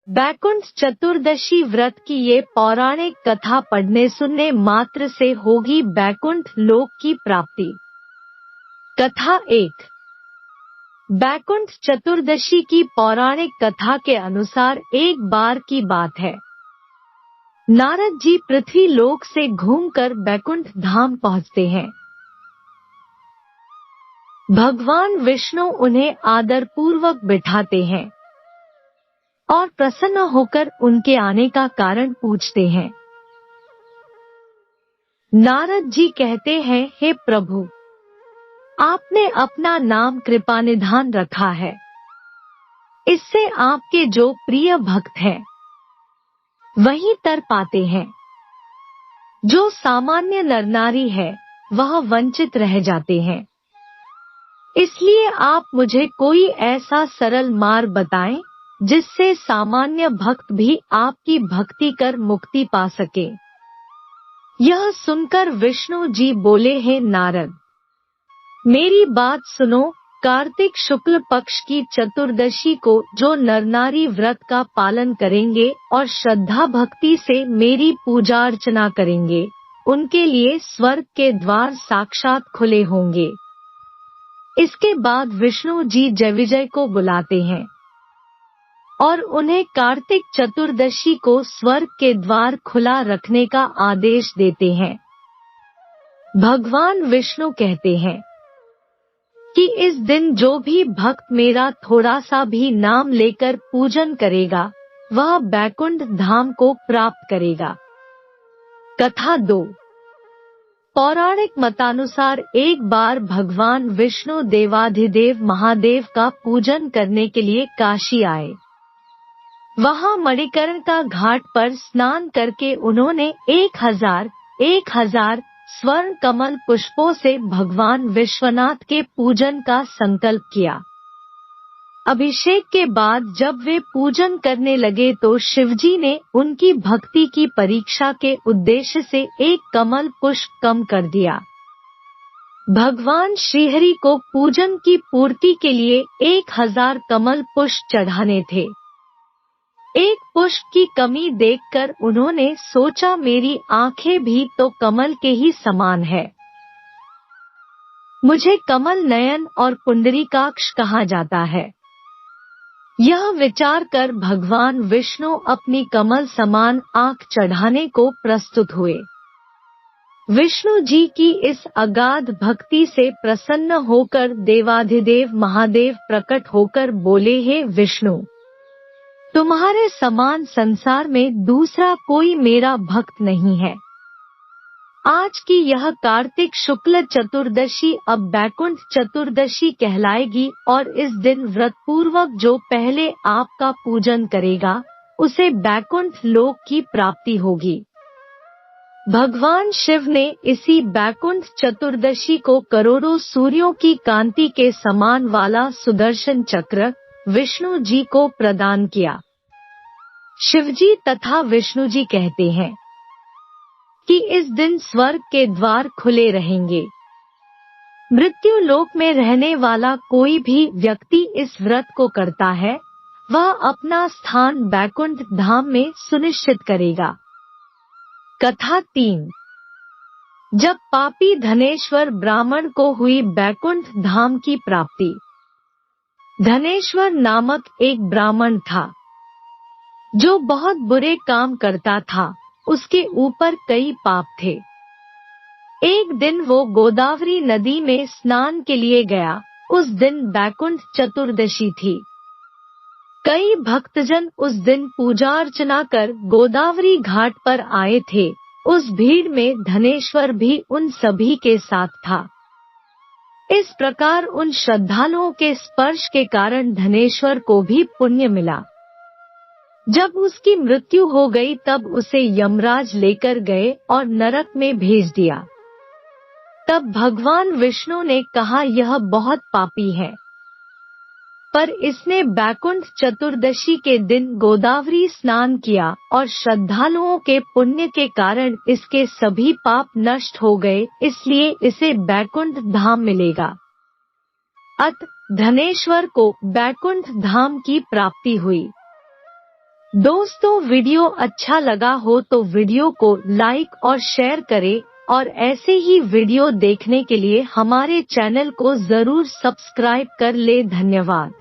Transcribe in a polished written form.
बैकुंठ चतुर्दशी व्रत की ये पौराणिक कथा पढ़ने सुनने मात्र से होगी बैकुंठ लोक की प्राप्ति। कथा 1। बैकुंठ चतुर्दशी की पौराणिक कथा के अनुसार एक बार की बात है, नारद जी पृथ्वी लोक से घूमकर बैकुंठ धाम पहुँचते हैं। भगवान विष्णु उन्हें आदरपूर्वक बिठाते हैं और प्रसन्न होकर उनके आने का कारण पूछते हैं। नारद जी कहते हैं, हे प्रभु, आपने अपना नाम कृपानिधान रखा है। इससे आपके जो प्रिय भक्त हैं वही तर पाते हैं। जो सामान्य नर नारी है वह वंचित रह जाते हैं। इसलिए आप मुझे कोई ऐसा सरल मार्ग बताएं जिससे सामान्य भक्त भी आपकी भक्ति कर मुक्ति पा सके। यह सुनकर विष्णु जी बोले, हे नारद, मेरी बात सुनो। कार्तिक शुक्ल पक्ष की चतुर्दशी को जो नर नारी व्रत का पालन करेंगे और श्रद्धा भक्ति से मेरी पूजा अर्चना करेंगे, उनके लिए स्वर्ग के द्वार साक्षात खुले होंगे। इसके बाद विष्णु जी जयविजय को बुलाते हैं और उन्हें कार्तिक चतुर्दशी को स्वर्ग के द्वार खुला रखने का आदेश देते हैं। भगवान विष्णु कहते हैं कि इस दिन जो भी भक्त मेरा थोड़ा सा भी नाम लेकर पूजन करेगा वह बैकुंठ धाम को प्राप्त करेगा। कथा 2। पौराणिक मतानुसार एक बार भगवान विष्णु देवाधिदेव महादेव का पूजन करने के लिए काशी आए। वहां मणिकर्णिका घाट पर स्नान करके उन्होंने 1000 स्वर्ण कमल पुष्पों से भगवान विश्वनाथ के पूजन का संकल्प किया। अभिषेक के बाद जब वे पूजन करने लगे तो शिवजी ने उनकी भक्ति की परीक्षा के उद्देश्य से एक कमल पुष्प कम कर दिया। भगवान श्रीहरि को पूजन की पूर्ति के लिए 1000 कमल पुष्प चढ़ाने थे। एक पुष्प की कमी देखकर उन्होंने सोचा, मेरी आंखें भी तो कमल के ही समान है। मुझे कमल नयन और पुंडरीकाक्ष कहा जाता है। यह विचार कर भगवान विष्णु अपनी कमल समान आंख चढ़ाने को प्रस्तुत हुए। विष्णु जी की इस अगाध भक्ति से प्रसन्न होकर देवाधिदेव महादेव प्रकट होकर बोले, हे विष्णु, तुम्हारे समान संसार में दूसरा कोई मेरा भक्त नहीं है। आज की यह कार्तिक शुक्ल चतुर्दशी अब बैकुंठ चतुर्दशी कहलाएगी और इस दिन व्रत पूर्वक जो पहले आपका पूजन करेगा उसे बैकुंठ लोक की प्राप्ति होगी। भगवान शिव ने इसी बैकुंठ चतुर्दशी को करोड़ों सूर्यों की कांति के समान वाला सुदर्शन चक्र विष्णु जी को प्रदान किया। शिवजी तथा विष्णु जी कहते हैं कि इस दिन स्वर्ग के द्वार खुले रहेंगे। मृत्यु लोक में रहने वाला कोई भी व्यक्ति इस व्रत को करता है वह अपना स्थान बैकुंठ धाम में सुनिश्चित करेगा। कथा 3। जब पापी धनेश्वर ब्राह्मण को हुई बैकुंठ धाम की प्राप्ति। धनेश्वर नामक एक ब्राह्मण था जो बहुत बुरे काम करता था। उसके ऊपर कई पाप थे। एक दिन वो गोदावरी नदी में स्नान के लिए गया। उस दिन बैकुंठ चतुर्दशी थी। कई भक्तजन उस दिन पूजा अर्चना कर गोदावरी घाट पर आए थे। उस भीड़ में धनेश्वर भी उन सभी के साथ था। इस प्रकार उन श्रद्धालुओं के स्पर्श के कारण धनेश्वर को भी पुण्य मिला। जब उसकी मृत्यु हो गई तब उसे यमराज लेकर गए और नरक में भेज दिया। तब भगवान विष्णु ने कहा, यह बहुत पापी है, पर इसने बैकुंठ चतुर्दशी के दिन गोदावरी स्नान किया और श्रद्धालुओं के पुण्य के कारण इसके सभी पाप नष्ट हो गए, इसलिए इसे बैकुंठ धाम मिलेगा। अतः धनेश्वर को बैकुंठ धाम की प्राप्ति हुई। दोस्तों, वीडियो अच्छा लगा हो तो वीडियो को लाइक और शेयर करें और ऐसे ही वीडियो देखने के लिए हमारे चैनल को जरूर सब्सक्राइब कर ले। धन्यवाद।